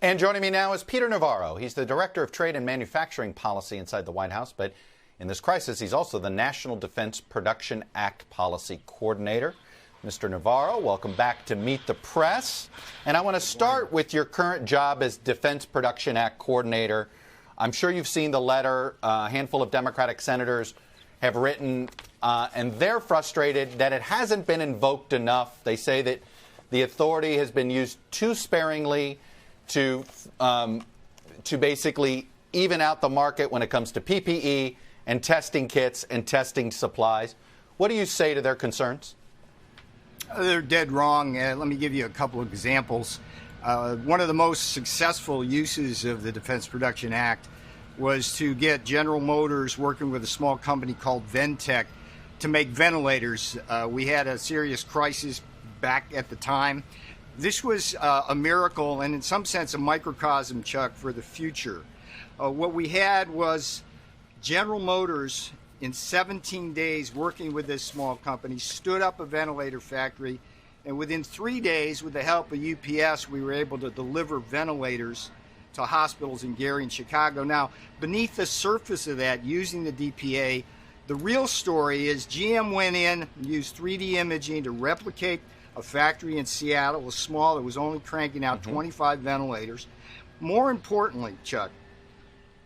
And joining me now is Peter Navarro. He's the Director of Trade and Manufacturing Policy inside the White House, but in this crisis, he's also the National Defense Production Act Policy Coordinator. Mr. Navarro, welcome back to Meet the Press. And I want to start with your current job as Defense Production Act Coordinator. I'm sure you've seen the letter a handful of Democratic senators have written, and they're frustrated that it hasn't been invoked enough. They say that the authority has been used too sparingly to basically even out the market when it comes to PPE and testing kits and testing supplies. What do you say to their concerns? They're dead wrong. Let me give you a couple of examples. One of the most successful uses of the Defense Production Act was to get General Motors working with a small company called Ventec to make ventilators. We had a serious crisis back at the time. This was a miracle and in some sense a microcosm, Chuck, for the future. What we had was General Motors in 17 days working with this small company stood up a ventilator factory, and within 3 days with the help of UPS we were able to deliver ventilators to hospitals in Gary and Chicago. Now, beneath the surface of that, using the DPA, the real story is GM went in and used 3D imaging to replicate a factory in Seattle. It was small. It was only cranking out 25 ventilators. More importantly, Chuck,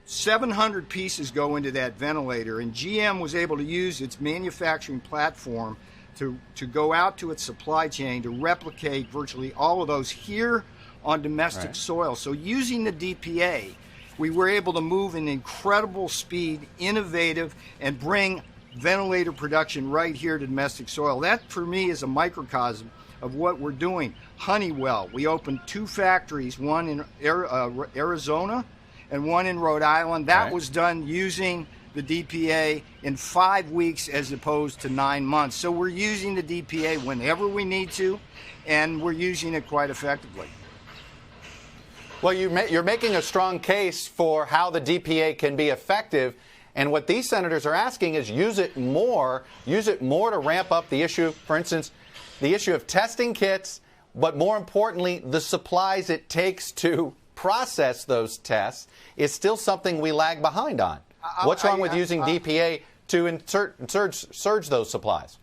700 pieces go into that ventilator, and GM was able to use its manufacturing platform to go out to its supply chain to replicate virtually all of those here on domestic soil. So using the DPA, we were able to move in incredible speed, innovative, and bring ventilator production right here to domestic soil. That, for me, is a microcosm of what we're doing. Honeywell, we opened 2 factories, one in Arizona and one in Rhode Island. That was done using the DPA in 5 weeks as opposed to 9 months. So we're using the DPA whenever we need to, and we're using it quite effectively. Well, you're making a strong case for how the DPA can be effective. And what these senators are asking is use it more to ramp up the issue, for instance, the issue of testing kits, but more importantly, the supplies it takes to process those tests is still something we lag behind on. What's wrong with using DPA to surge those supplies?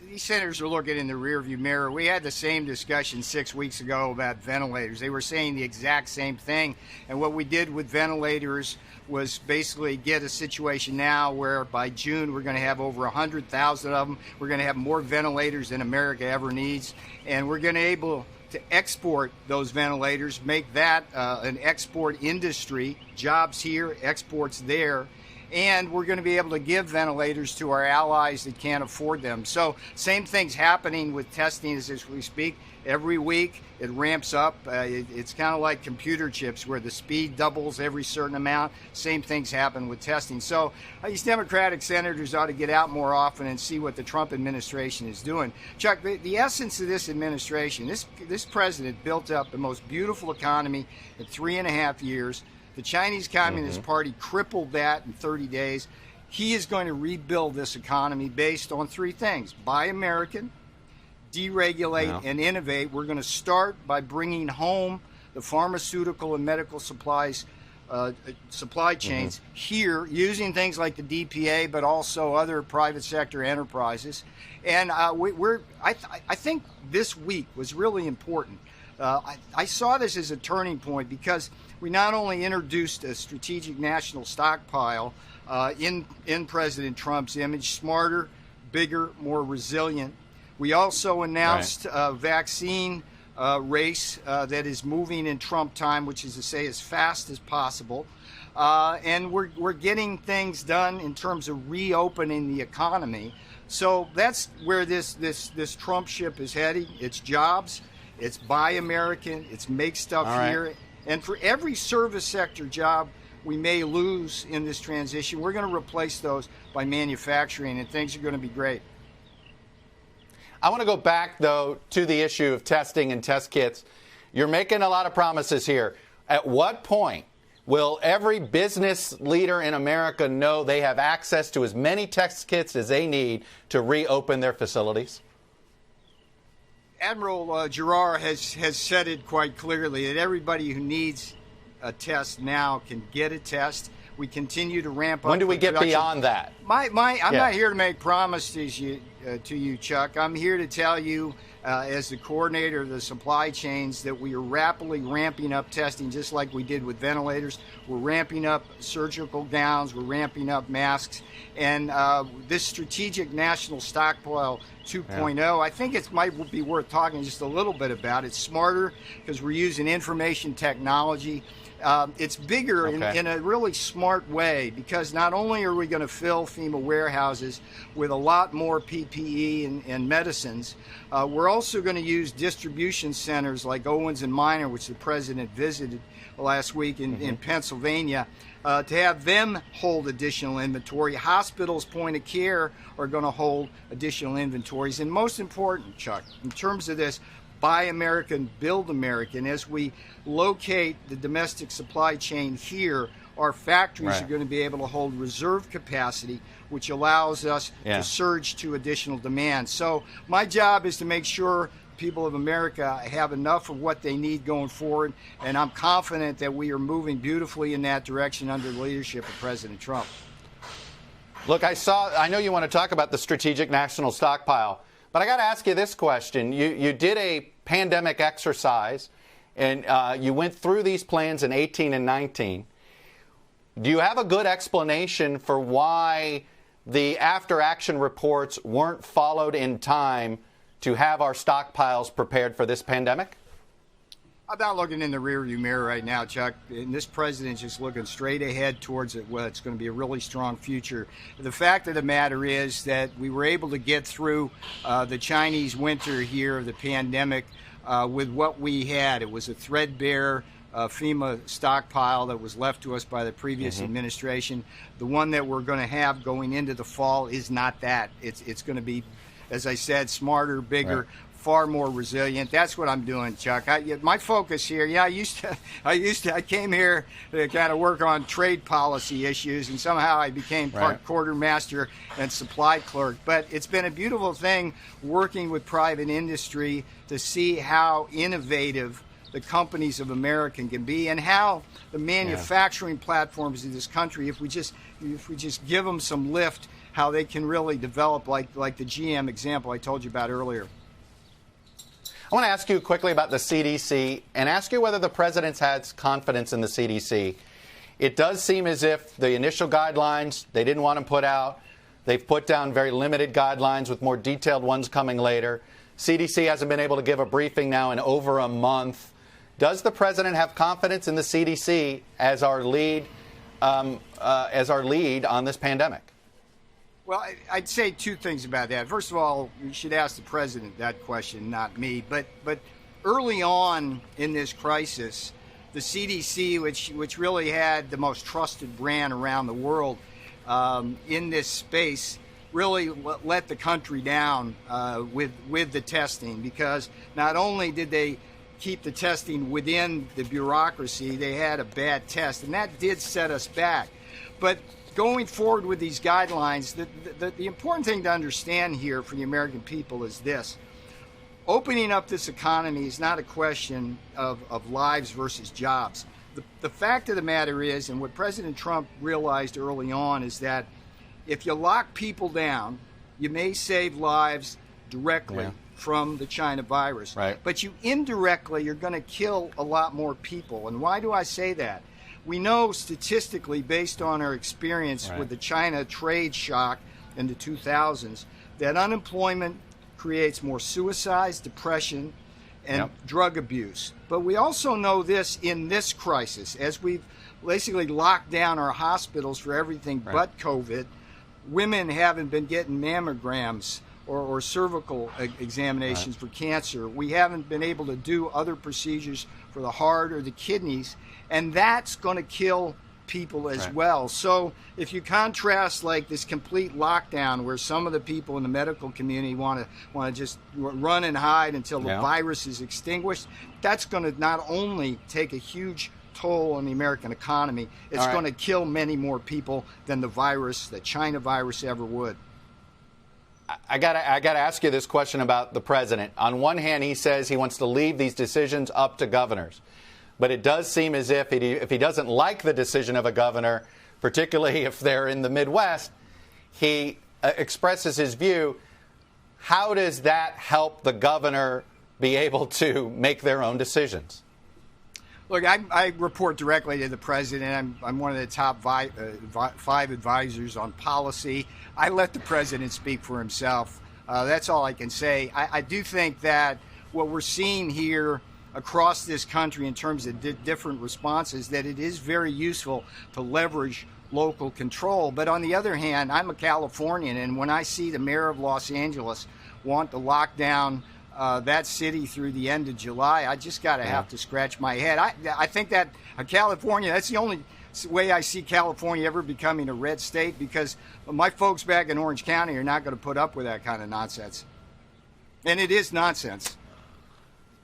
These senators are looking in the rearview mirror. We had the same discussion 6 weeks ago about ventilators. They were saying the exact same thing. And what we did with ventilators was basically get a situation now where by June we're going to have over 100,000 of them. We're going to have more ventilators than America ever needs. And we're going to be able to export those ventilators, make that an export industry, jobs here, exports there. And we're going to be able to give ventilators to our allies that can't afford them. So same thing's happening with testing as we speak. Every week it ramps up. It's kind of like computer chips where the speed doubles every certain amount. Same things happen with testing. So these Democratic senators ought to get out more often and see what the Trump administration is doing. Chuck, the essence of this administration, this president built up the most beautiful economy in 3.5 years. The Chinese Communist Party crippled that in 30 days. He is going to rebuild this economy based on 3 things: buy American, deregulate, and innovate. We're going to start by bringing home the pharmaceutical and medical supplies supply chains here, using things like the DPA, but also other private sector enterprises. And I think this week was really important. I saw this as a turning point because we not only introduced a strategic national stockpile in President Trump's image, smarter, bigger, more resilient. We also announced a vaccine race that is moving in Trump time, which is to say as fast as possible. And we're getting things done in terms of reopening the economy. So that's where this Trump ship is heading. It's jobs. It's buy American, it's make stuff here. And for every service sector job we may lose in this transition, we're going to replace those by manufacturing, and things are going to be great. I want to go back, though, to the issue of testing and test kits. You're making a lot of promises here. At what point will every business leader in America know they have access to as many test kits as they need to reopen their facilities? Admiral Girard has said it quite clearly that everybody who needs a test now can get a test. We continue to ramp up. When do we get beyond that? I'm not here to make promises to you, Chuck. I'm here to tell you, as the coordinator of the supply chains, that we are rapidly ramping up testing, just like we did with ventilators. We're ramping up surgical gowns. We're ramping up masks. And this strategic national stockpile 2.0, I think it might be worth talking just a little bit about. It's smarter because we're using information technology. It's bigger in a really smart way, because not only are we going to fill FEMA warehouses with a lot more PPE and medicines, we're also going to use distribution centers like Owens and Minor, which the president visited last week in Pennsylvania, to have them hold additional inventory. Hospitals' point of care are going to hold additional inventories. And most important, Chuck, in terms of this, Buy American, Build American. As we locate the domestic supply chain here, our factories are going to be able to hold reserve capacity, which allows us to surge to additional demand. So my job is to make sure people of America have enough of what they need going forward, and I'm confident that we are moving beautifully in that direction under the leadership of President Trump. Look, I know you want to talk about the strategic national stockpile, but I got to ask you this question. You did a pandemic exercise, and you went through these plans in 18 and 19. Do you have a good explanation for why the after-action reports weren't followed in time to have our stockpiles prepared for this pandemic? I'm not looking in the rearview mirror right now, Chuck. And this president's just looking straight ahead towards it. Well, it's going to be a really strong future. The fact of the matter is that we were able to get through the Chinese winter here of the pandemic with what we had. It was a threadbare FEMA stockpile that was left to us by the previous administration. The one that we're going to have going into the fall is not that. It's going to be, as I said, smarter, bigger, far more resilient. That's what I'm doing, Chuck. My focus here, I came here to kind of work on trade policy issues, and somehow I became part quartermaster and supply clerk. But it's been a beautiful thing working with private industry to see how innovative the companies of America can be, and how the manufacturing platforms of this country, if we just give them some lift, how they can really develop, like the GM example I told you about earlier. I want to ask you quickly about the CDC and ask you whether the president has confidence in the CDC. It does seem as if the initial guidelines, they didn't want to put out. They've put down very limited guidelines with more detailed ones coming later. CDC hasn't been able to give a briefing now in over a month. Does the president have confidence in the CDC as our lead on this pandemic? Well, I'd say two things about that. First of all, you should ask the president that question, not me. But early on in this crisis, the CDC, which really had the most trusted brand around the world in this space, really let the country down with the testing, because not only did they keep the testing within the bureaucracy, they had a bad test, and that did set us back. But going forward with these guidelines, the important thing to understand here for the American people is this. Opening up this economy is not a question of lives versus jobs. The fact of the matter is, and what President Trump realized early on, is that if you lock people down, you may save lives directly from the China virus. But you indirectly, you're going to kill a lot more people. And why do I say that? We know statistically, based on our experience with the China trade shock in the 2000s, that unemployment creates more suicides, depression, and drug abuse. But we also know this in this crisis, as we've basically locked down our hospitals for everything but COVID. Women haven't been getting mammograms or cervical examinations for cancer. We haven't been able to do other procedures for the heart or the kidneys, and that's going to kill people as well. So if you contrast like this complete lockdown, where some of the people in the medical community want to just run and hide until the virus is extinguished, that's going to not only take a huge toll on the American economy, it's going to kill many more people than the China virus ever would. I gotta ask you this question about the president. On one hand, he says he wants to leave these decisions up to governors. But it does seem as if he doesn't like the decision of a governor, particularly if they're in the Midwest, he expresses his view. How does that help the governor be able to make their own decisions? Look, I report directly to the president. I'm one of the top five advisors on policy. I let the president speak for himself. That's all I can say. I do think that what we're seeing here across this country in terms of different responses, that it is very useful to leverage local control. But on the other hand, I'm a Californian, and when I see the mayor of Los Angeles want to lock down that city through the end of July, I just got to have to scratch my head. I think that California, that's the only way I see California ever becoming a red state, because my folks back in Orange County are not going to put up with that kind of nonsense. And it is nonsense.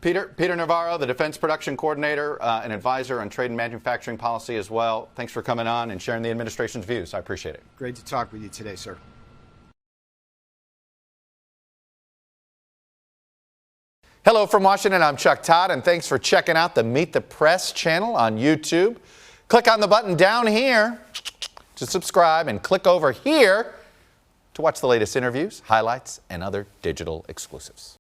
Peter Navarro, the Defense Production Coordinator, an advisor on trade and manufacturing policy as well. Thanks for coming on and sharing the administration's views. I appreciate it. Great to talk with you today, sir. Hello from Washington, I'm Chuck Todd, and thanks for checking out the Meet the Press channel on YouTube. Click on the button down here to subscribe and click over here to watch the latest interviews, highlights, and other digital exclusives.